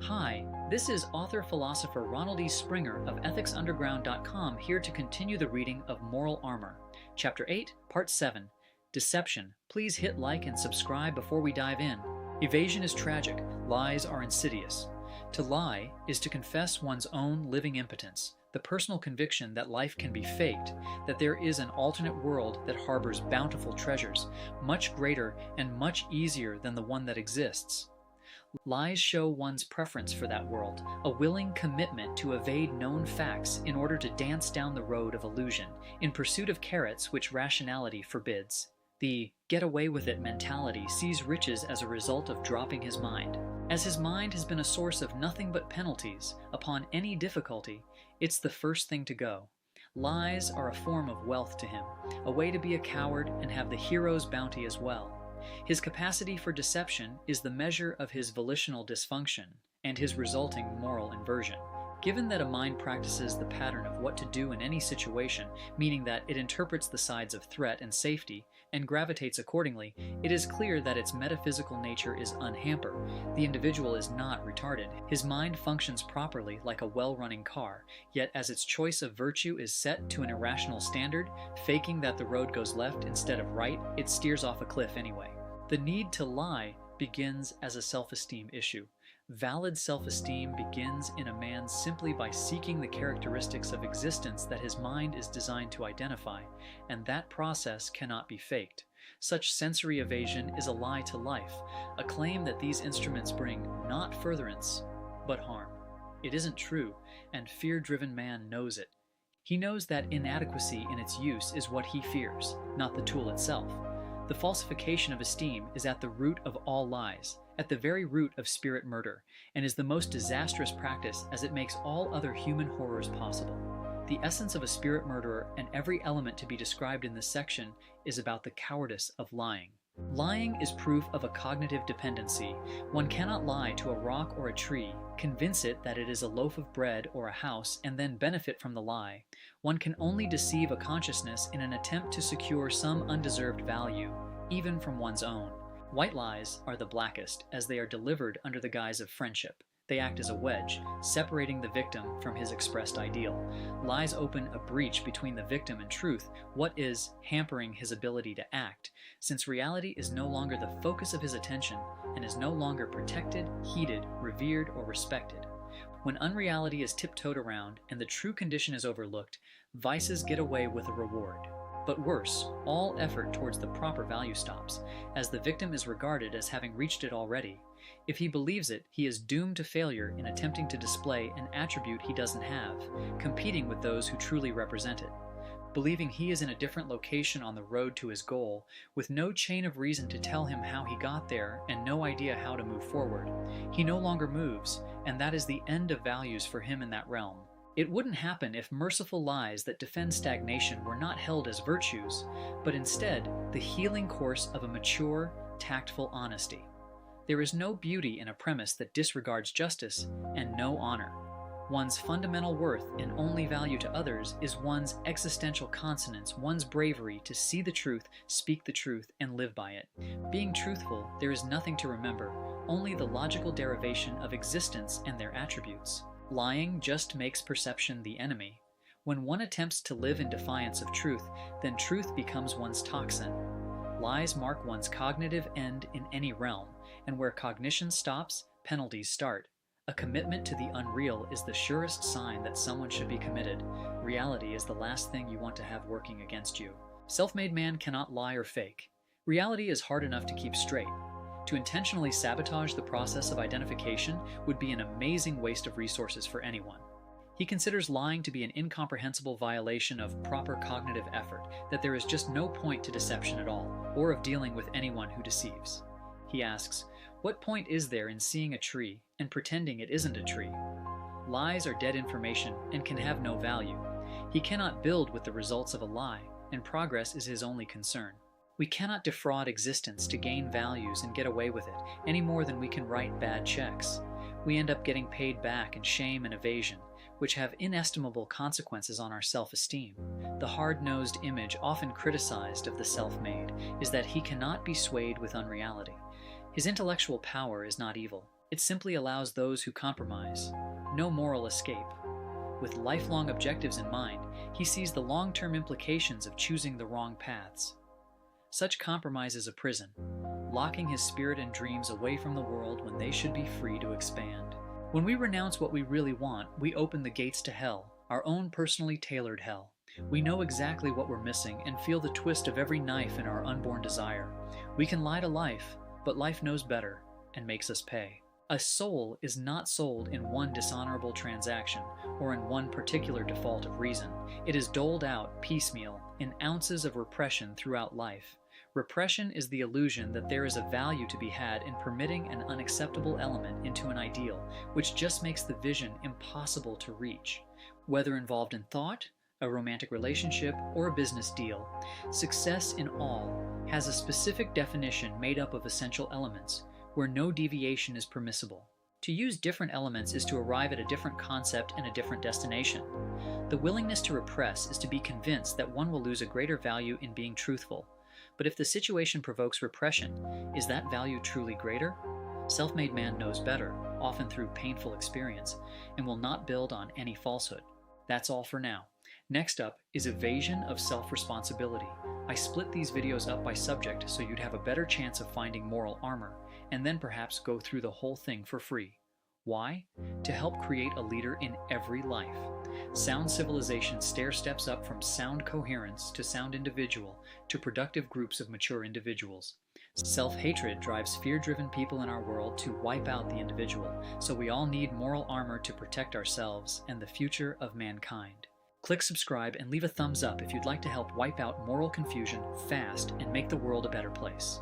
Hi, this is author-philosopher Ronald E. Springer of EthicsUnderground.com here to continue the reading of Moral Armor, Chapter 8, Part 7, Deception. Please hit like and subscribe before we dive in. Evasion is tragic. Lies are insidious. To lie is to confess one's own living impotence, the personal conviction that life can be faked, that there is an alternate world that harbors bountiful treasures, much greater and much easier than the one that exists. Lies show one's preference for that world, a willing commitment to evade known facts in order to dance down the road of illusion, in pursuit of carrots which rationality forbids. The get-away-with-it mentality sees riches as a result of dropping his mind. As his mind has been a source of nothing but penalties, upon any difficulty, it's the first thing to go. Lies are a form of wealth to him, a way to be a coward and have the hero's bounty as well. His capacity for deception is the measure of his volitional dysfunction and his resulting moral inversion. Given that a mind practices the pattern of what to do in any situation, meaning that it interprets the sides of threat and safety and gravitates accordingly, it is clear that its metaphysical nature is unhampered. The individual is not retarded. His mind functions properly like a well-running car, yet as its choice of virtue is set to an irrational standard, faking that the road goes left instead of right, it steers off a cliff anyway. The need to lie begins as a self-esteem issue. Valid self-esteem begins in a man simply by seeking the characteristics of existence that his mind is designed to identify, and that process cannot be faked. Such sensory evasion is a lie to life, a claim that these instruments bring not furtherance, but harm. It isn't true, and fear-driven man knows it. He knows that inadequacy in its use is what he fears, not the tool itself. The falsification of esteem is at the root of all lies, at the very root of spirit murder, and is the most disastrous practice as it makes all other human horrors possible. The essence of a spirit murderer and every element to be described in this section is about the cowardice of lying. Lying is proof of a cognitive dependency. One cannot lie to a rock or a tree, convince it that it is a loaf of bread or a house, and then benefit from the lie. One can only deceive a consciousness in an attempt to secure some undeserved value, even from one's own. White lies are the blackest, as they are delivered under the guise of friendship. They act as a wedge, separating the victim from his expressed ideal. Lies open a breach between the victim and truth, what is hampering his ability to act, since reality is no longer the focus of his attention and is no longer protected, heeded, revered, or respected. When unreality is tiptoed around and the true condition is overlooked, vices get away with a reward. But worse, all effort towards the proper value stops, as the victim is regarded as having reached it already. If he believes it, he is doomed to failure in attempting to display an attribute he doesn't have, competing with those who truly represent it. Believing he is in a different location on the road to his goal, with no chain of reason to tell him how he got there and no idea how to move forward, he no longer moves, and that is the end of values for him in that realm. It wouldn't happen if merciful lies that defend stagnation were not held as virtues, but instead the healing course of a mature, tactful honesty. There is no beauty in a premise that disregards justice, and no honor. One's fundamental worth and only value to others is one's existential consonance, one's bravery to see the truth, speak the truth, and live by it. Being truthful, there is nothing to remember, only the logical derivation of existence and their attributes. Lying just makes perception the enemy. When one attempts to live in defiance of truth, then truth becomes one's toxin. Lies mark one's cognitive end in any realm, and where cognition stops, penalties start. A commitment to the unreal is the surest sign that someone should be committed. Reality is the last thing you want to have working against you. Self-made man cannot lie or fake. Reality is hard enough to keep straight. To intentionally sabotage the process of identification would be an amazing waste of resources for anyone. He considers lying to be an incomprehensible violation of proper cognitive effort, that there is just no point to deception at all, or of dealing with anyone who deceives. He asks, what point is there in seeing a tree and pretending it isn't a tree? Lies are dead information and can have no value. He cannot build with the results of a lie, and progress is his only concern. We cannot defraud existence to gain values and get away with it, any more than we can write bad checks. We end up getting paid back in shame and evasion, which have inestimable consequences on our self-esteem. The hard-nosed image often criticized of the self-made is that he cannot be swayed with unreality. His intellectual power is not evil. It simply allows those who compromise no moral escape. With lifelong objectives in mind, he sees the long-term implications of choosing the wrong paths. Such compromise is a prison, locking his spirit and dreams away from the world when they should be free to expand. When we renounce what we really want, we open the gates to hell, our own personally tailored hell. We know exactly what we're missing and feel the twist of every knife in our unborn desire. We can lie to life, but life knows better and makes us pay. A soul is not sold in one dishonorable transaction or in one particular default of reason. It is doled out piecemeal in ounces of repression throughout life. Repression is the illusion that there is a value to be had in permitting an unacceptable element into an ideal, which just makes the vision impossible to reach. Whether involved in thought, a romantic relationship, or a business deal, success in all has a specific definition made up of essential elements, where no deviation is permissible. To use different elements is to arrive at a different concept and a different destination. The willingness to repress is to be convinced that one will lose a greater value in being truthful. But if the situation provokes repression, is that value truly greater? Self-made man knows better, often through painful experience, and will not build on any falsehood. That's all for now. Next up is evasion of self-responsibility. I split these videos up by subject so you'd have a better chance of finding moral armor, and then perhaps go through the whole thing for free. Why? To help create a leader in every life. Sound civilization stair-steps up from sound coherence to sound individual to productive groups of mature individuals. Self-hatred drives fear-driven people in our world to wipe out the individual, so we all need moral armor to protect ourselves and the future of mankind. Click subscribe and leave a thumbs up if you'd like to help wipe out moral confusion fast and make the world a better place.